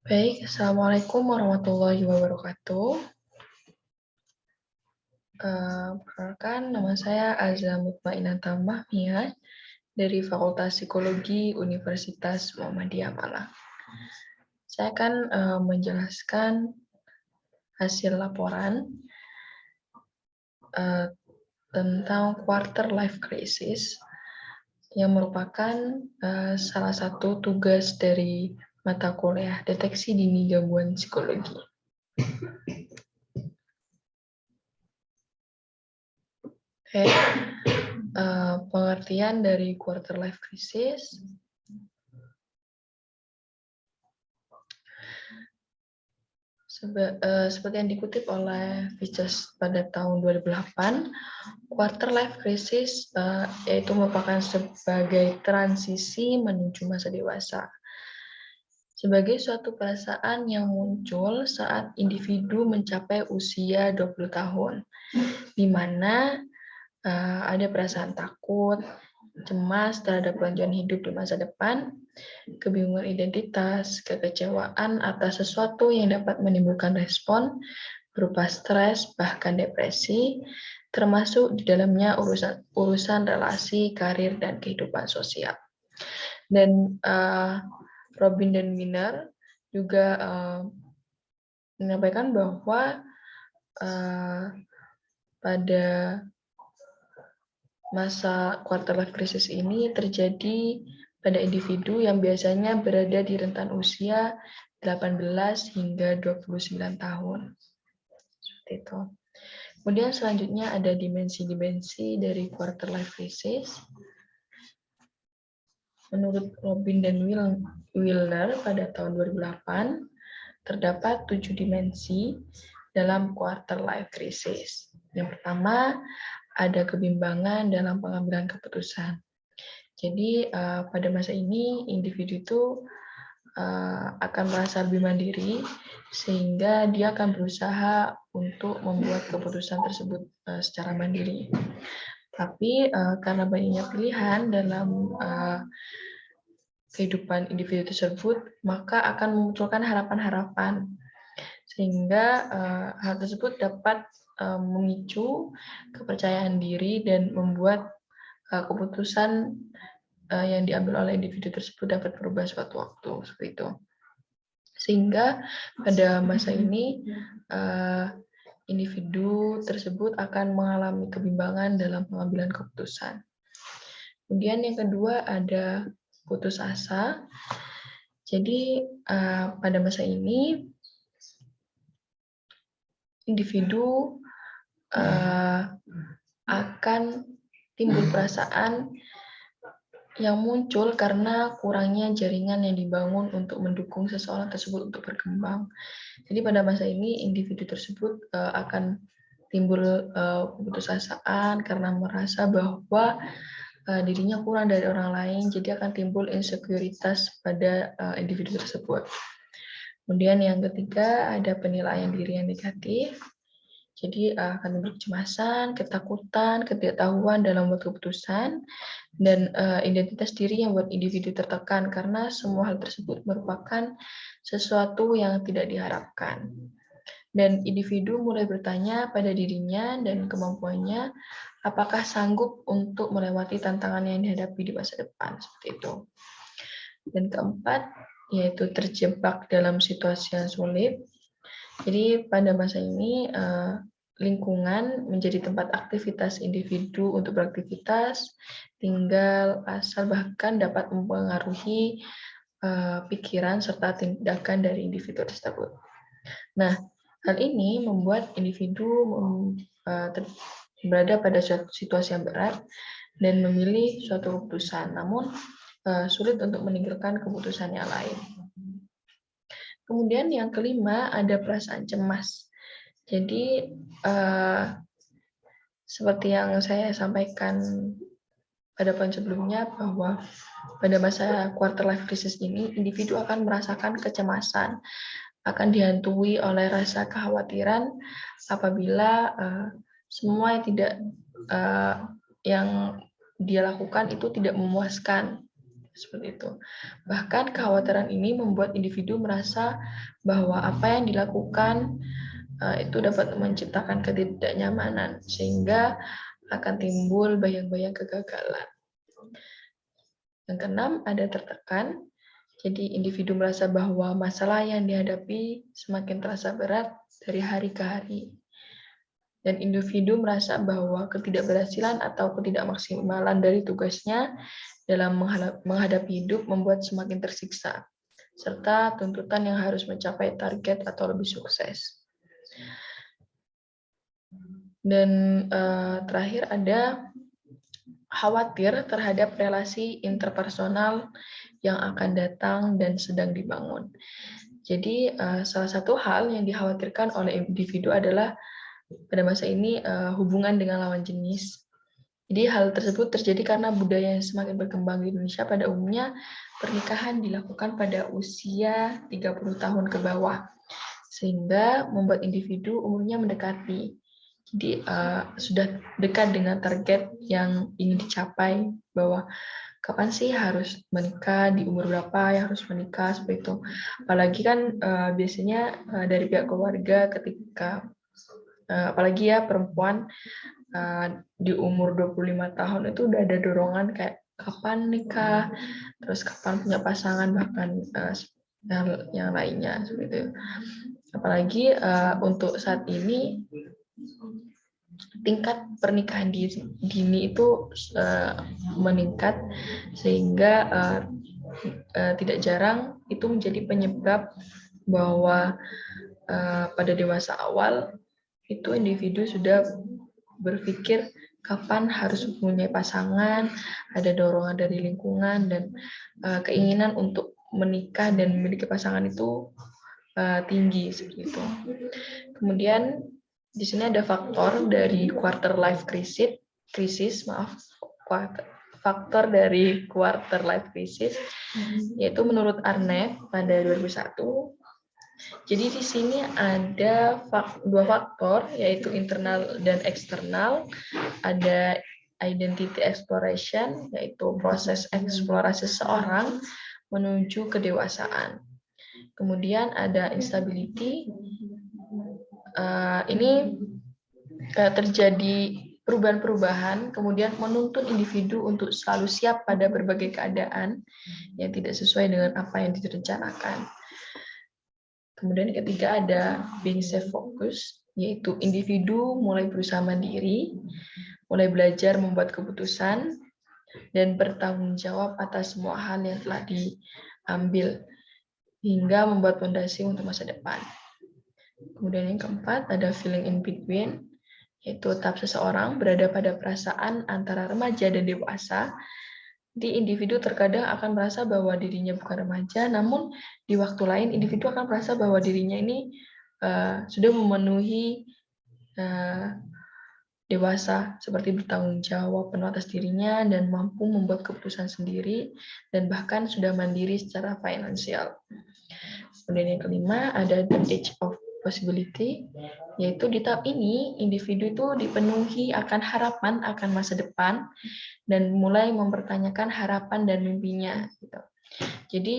Baik, Assalamualaikum warahmatullahi wabarakatuh. Perkenalkan, nama saya Azza Mutmainah Mahmiyah dari Fakultas Psikologi Universitas Muhammadiyah Malang. Saya akan menjelaskan hasil laporan tentang quarter life crisis yang merupakan salah satu tugas dari mata kuliah deteksi dini gangguan psikologi. Oke, pengertian dari quarter life crisis. Seperti yang dikutip oleh Fitches pada tahun 2008, quarter life crisis yaitu merupakan sebagai transisi menuju masa dewasa. Sebagai suatu perasaan yang muncul saat individu mencapai usia 20 tahun, di mana ada perasaan takut, cemas terhadap kelanjutan hidup di masa depan, kebingungan identitas, kekecewaan atas sesuatu yang dapat menimbulkan respon berupa stres, bahkan depresi, termasuk di dalamnya urusan relasi, karir, dan kehidupan sosial. Dan Robin dan Wiener juga menyampaikan bahwa pada masa quarter life crisis ini terjadi pada individu yang biasanya berada di rentan usia 18 hingga 29 tahun. Seperti itu. Kemudian selanjutnya ada dimensi-dimensi dari quarter life crisis. Menurut Robin dan Wilner pada tahun 2008, terdapat 7 dimensi dalam quarter life crisis. Yang pertama, ada kebimbangan dalam pengambilan keputusan. Jadi pada masa ini individu itu akan merasa lebih mandiri sehingga dia akan berusaha untuk membuat keputusan tersebut secara mandiri. Tapi karena banyaknya pilihan dalam kehidupan individu tersebut, maka akan memunculkan harapan-harapan sehingga hal tersebut dapat memicu kepercayaan diri dan membuat keputusan yang diambil oleh individu tersebut dapat berubah suatu waktu, seperti itu. Sehingga pada masa ini individu tersebut akan mengalami kebimbangan dalam pengambilan keputusan. Kemudian yang kedua ada putus asa. Jadi pada masa ini individu akan timbul perasaan yang muncul karena kurangnya jaringan yang dibangun untuk mendukung seseorang tersebut untuk berkembang. Jadi pada masa ini individu tersebut akan timbul keputusasaan karena merasa bahwa dirinya kurang dari orang lain, jadi akan timbul insekuritas pada individu tersebut. Kemudian yang ketiga ada penilaian diri yang negatif. Jadi akan timbul kecemasan, ketakutan, ketidaktahuan dalam membuat keputusan, dan identitas diri yang buat individu tertekan karena semua hal tersebut merupakan sesuatu yang tidak diharapkan. Dan individu mulai bertanya pada dirinya dan kemampuannya apakah sanggup untuk melewati tantangan yang dihadapi di masa depan, seperti itu. Dan keempat, yaitu terjebak dalam situasi yang sulit. Jadi pada masa ini lingkungan menjadi tempat aktivitas individu untuk beraktivitas, tinggal, asal, bahkan dapat mempengaruhi pikiran serta tindakan dari individu tersebut. Nah, hal ini membuat individu berada pada suatu situasi yang berat dan memilih suatu keputusan, namun sulit untuk meninggalkan keputusan yang lain. Kemudian yang kelima ada perasaan cemas. Jadi seperti yang saya sampaikan pada poin sebelumnya bahwa pada masa quarter life crisis ini individu akan merasakan kecemasan, akan dihantui oleh rasa kekhawatiran apabila semua yang dia lakukan itu tidak memuaskan. Seperti itu. Bahkan kekhawatiran ini membuat individu merasa bahwa apa yang dilakukan itu dapat menciptakan ketidaknyamanan, sehingga akan timbul bayang-bayang kegagalan. Yang keenam, ada tertekan. Jadi individu merasa bahwa masalah yang dihadapi semakin terasa berat dari hari ke hari. Dan individu merasa bahwa ketidakberhasilan atau ketidakmaksimalan dari tugasnya dalam menghadapi hidup membuat semakin tersiksa, serta tuntutan yang harus mencapai target atau lebih sukses. Dan terakhir ada khawatir terhadap relasi interpersonal yang akan datang dan sedang dibangun. Jadi salah satu hal yang dikhawatirkan oleh individu adalah pada masa ini hubungan dengan lawan jenis. Jadi hal tersebut terjadi karena budaya yang semakin berkembang di Indonesia. Pada umumnya pernikahan dilakukan pada usia 30 tahun ke bawah, sehingga membuat individu umurnya mendekati. Jadi sudah dekat dengan target yang ingin dicapai, bahwa kapan sih harus menikah, di umur berapa ya harus menikah, seperti itu. Apalagi kan biasanya dari pihak keluarga ketika apalagi ya perempuan di umur 25 tahun itu udah ada dorongan kayak kapan nikah, terus kapan punya pasangan, bahkan yang lainnya seperti itu. Apalagi untuk saat ini tingkat pernikahan dini itu meningkat, sehingga tidak jarang itu menjadi penyebab bahwa pada dewasa awal itu individu sudah berpikir kapan harus mempunyai pasangan, ada dorongan dari lingkungan, dan keinginan untuk menikah dan memiliki pasangan itu tinggi seperti itu. Kemudian di sini ada faktor dari quarter life faktor dari quarter life crisis, yaitu menurut Arnett pada 2001. Jadi di sini ada dua faktor, yaitu internal dan eksternal. Ada identity exploration, yaitu proses eksplorasi seseorang menuju kedewasaan. Kemudian ada instability. Ini terjadi perubahan-perubahan, kemudian menuntut individu untuk selalu siap pada berbagai keadaan yang tidak sesuai dengan apa yang direncanakan. Kemudian yang ketiga ada being self-focused, yaitu individu mulai berusaha mandiri, mulai belajar membuat keputusan, dan bertanggung jawab atas semua hal yang telah diambil, hingga membuat fondasi untuk masa depan. Kemudian yang keempat ada feeling in between, yaitu tahap seseorang berada pada perasaan antara remaja dan dewasa. Di individu terkadang akan merasa bahwa dirinya bukan remaja, namun di waktu lain individu akan merasa bahwa dirinya ini sudah memenuhi dewasa, seperti bertanggung jawab penuh atas dirinya dan mampu membuat keputusan sendiri, dan bahkan sudah mandiri secara finansial. Kemudian yang kelima ada the age of possibility, yaitu di tahap ini individu itu dipenuhi akan harapan akan masa depan dan mulai mempertanyakan harapan dan mimpinya. Gitu. Jadi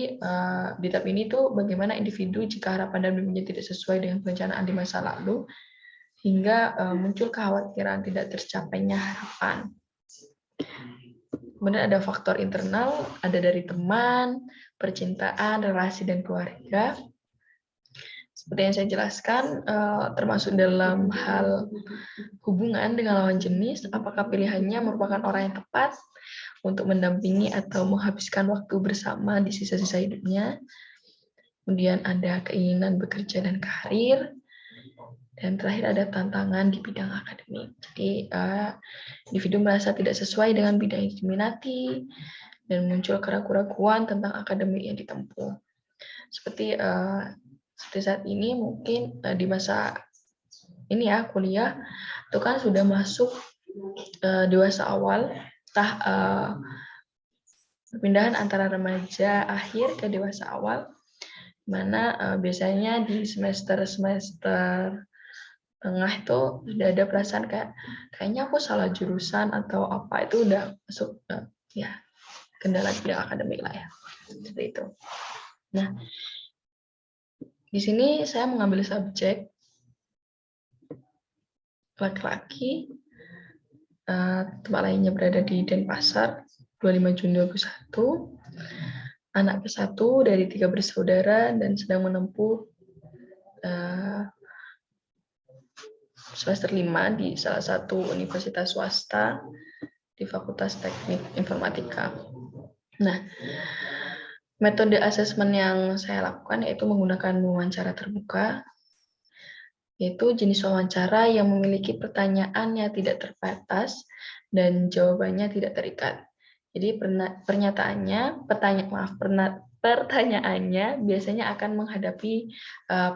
di tahap ini tuh bagaimana individu jika harapan dan mimpinya tidak sesuai dengan perencanaan di masa lalu, hingga muncul kekhawatiran tidak tercapainya harapan. Kemudian ada faktor internal, ada dari teman, percintaan, relasi, dan keluarga. Seperti yang saya jelaskan, termasuk dalam hal hubungan dengan lawan jenis, apakah pilihannya merupakan orang yang tepat untuk mendampingi atau menghabiskan waktu bersama di sisa-sisa hidupnya. Kemudian ada keinginan bekerja dan karir. Dan terakhir ada tantangan di bidang akademik. Jadi individu merasa tidak sesuai dengan bidang yang diminati dan muncul keraguan-keraguan tentang akademik yang ditempuh. Seperti saat ini mungkin di masa ini ya kuliah itu kan sudah masuk dewasa awal, perpindahan antara remaja akhir ke dewasa awal, mana biasanya di semester tengah itu sudah ada perasaan kayaknya aku salah jurusan atau apa, itu udah masuk ya kendala bidang akademik lah ya, seperti itu. Nah, di sini saya mengambil subjek laki-laki, tempat lainnya berada di Denpasar, 25 Juni 2021, anak ke-1 dari 3 bersaudara dan sedang menempuh semester 5 di salah satu universitas swasta di Fakultas Teknik Informatika. Nah, metode asesmen yang saya lakukan yaitu menggunakan wawancara terbuka, yaitu jenis wawancara yang memiliki pertanyaan yang tidak terbatas dan jawabannya tidak terikat. Jadi pertanyaannya biasanya akan menghadapi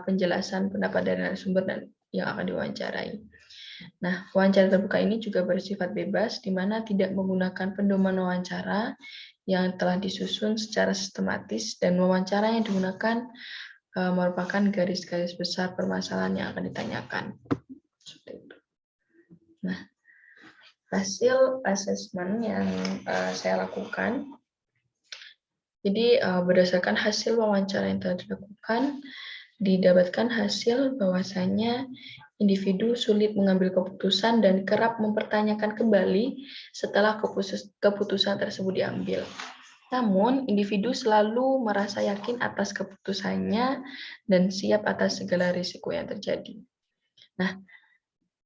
penjelasan pendapat dari narasumber dan yang akan diwawancarai. Nah, wawancara terbuka ini juga bersifat bebas, di mana tidak menggunakan pedoman wawancara yang telah disusun secara sistematis, dan wawancara yang digunakan merupakan garis-garis besar permasalahan yang akan ditanyakan. Seperti itu. Nah, hasil asesmen yang saya lakukan, jadi berdasarkan hasil wawancara yang telah dilakukan, didapatkan hasil bahwasanya individu sulit mengambil keputusan dan kerap mempertanyakan kembali setelah keputusan tersebut diambil. Namun, individu selalu merasa yakin atas keputusannya dan siap atas segala risiko yang terjadi. Nah,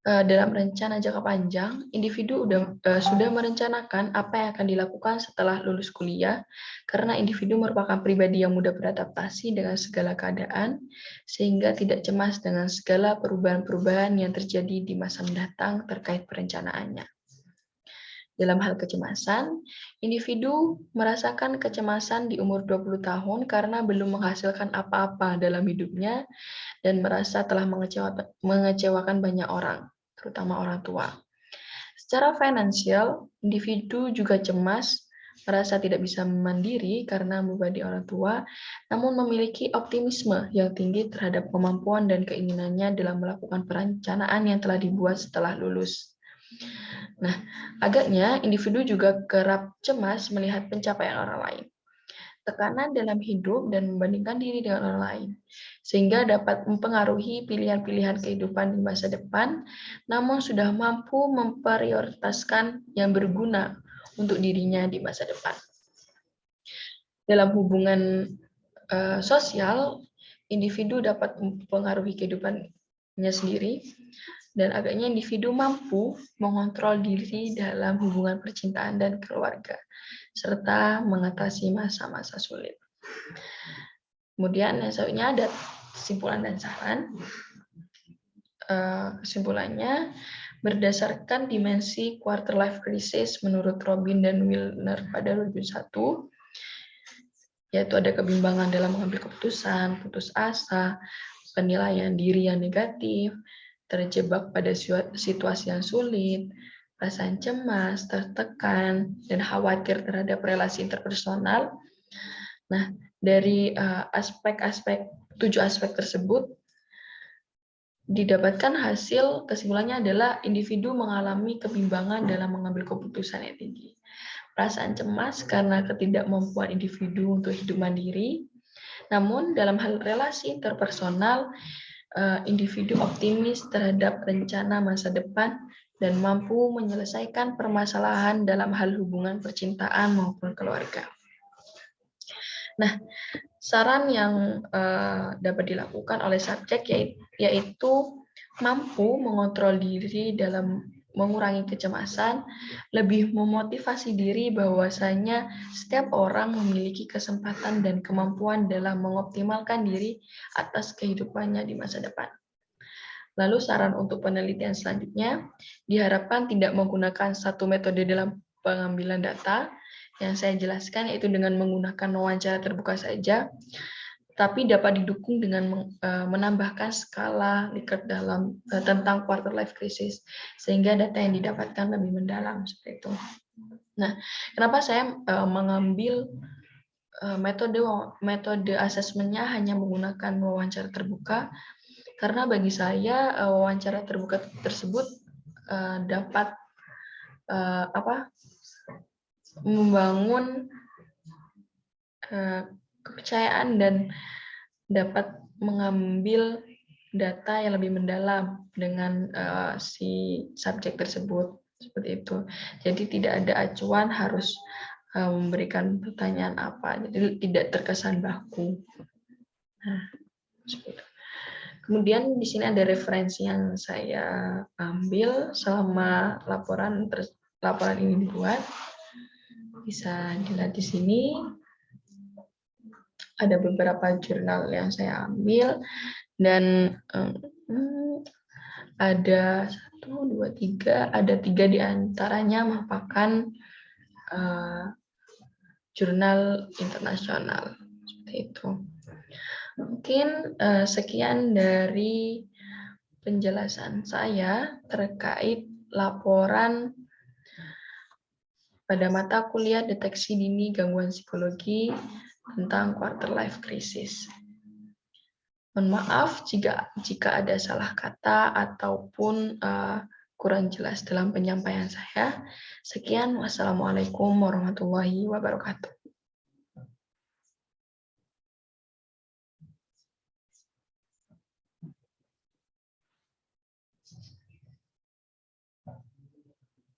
dalam rencana jangka panjang, individu sudah merencanakan apa yang akan dilakukan setelah lulus kuliah, karena individu merupakan pribadi yang mudah beradaptasi dengan segala keadaan, sehingga tidak cemas dengan segala perubahan-perubahan yang terjadi di masa mendatang terkait perencanaannya. Dalam hal kecemasan, individu merasakan kecemasan di umur 20 tahun karena belum menghasilkan apa-apa dalam hidupnya dan merasa telah mengecewakan banyak orang, terutama orang tua. Secara finansial, individu juga cemas, merasa tidak bisa mandiri karena membebani orang tua, namun memiliki optimisme yang tinggi terhadap kemampuan dan keinginannya dalam melakukan perencanaan yang telah dibuat setelah lulus. Nah, agaknya individu juga kerap cemas melihat pencapaian orang lain, tekanan dalam hidup, dan membandingkan diri dengan orang lain, sehingga dapat mempengaruhi pilihan-pilihan kehidupan di masa depan, namun sudah mampu memprioritaskan yang berguna untuk dirinya di masa depan. Dalam hubungan sosial, individu dapat mempengaruhi kehidupannya sendiri, dan agaknya individu mampu mengontrol diri dalam hubungan percintaan dan keluarga, serta mengatasi masa-masa sulit. Kemudian yang selanjutnya ada kesimpulan dan saran. Kesimpulannya, berdasarkan dimensi quarter life crisis menurut Robin dan Wilner pada 2001, yaitu ada kebimbangan dalam mengambil keputusan, putus asa, penilaian diri yang negatif, terjebak pada situasi yang sulit, perasaan cemas, tertekan, dan khawatir terhadap relasi interpersonal. Nah, dari 7 aspek tersebut, didapatkan hasil kesimpulannya adalah individu mengalami kebimbangan dalam mengambil keputusan yang tinggi. Perasaan cemas karena ketidakmampuan individu untuk hidup mandiri. Namun, dalam hal relasi interpersonal, individu optimis terhadap rencana masa depan dan mampu menyelesaikan permasalahan dalam hal hubungan percintaan maupun keluarga. Nah, saran yang dapat dilakukan oleh subjek yaitu mampu mengontrol diri dalam mengurangi kecemasan, lebih memotivasi diri bahwasanya setiap orang memiliki kesempatan dan kemampuan dalam mengoptimalkan diri atas kehidupannya di masa depan. Lalu saran untuk penelitian selanjutnya, diharapkan tidak menggunakan satu metode dalam pengambilan data, yang saya jelaskan yaitu dengan menggunakan wawancara terbuka saja, tapi dapat didukung dengan menambahkan skala Likert dalam tentang quarter life crisis, sehingga data yang didapatkan lebih mendalam seperti itu. Nah, kenapa saya mengambil metode asesmennya hanya menggunakan wawancara terbuka? Karena bagi saya wawancara terbuka tersebut dapat membangun kepercayaan dan dapat mengambil data yang lebih mendalam dengan si subjek tersebut, seperti itu. Jadi tidak ada acuan harus memberikan pertanyaan apa, jadi tidak terkesan baku. Nah, seperti itu. Kemudian di sini ada referensi yang saya ambil selama laporan ini dibuat. Bisa dilihat di sini. Ada beberapa jurnal yang saya ambil dan ada 1, 2, 3, ada 3 diantaranya merupakan jurnal internasional, seperti itu. Mungkin sekian dari penjelasan saya terkait laporan pada mata kuliah deteksi dini gangguan psikologi tentang quarter life crisis. Mohon maaf jika ada salah kata ataupun kurang jelas dalam penyampaian saya. Sekian, wassalamualaikum warahmatullahi wabarakatuh.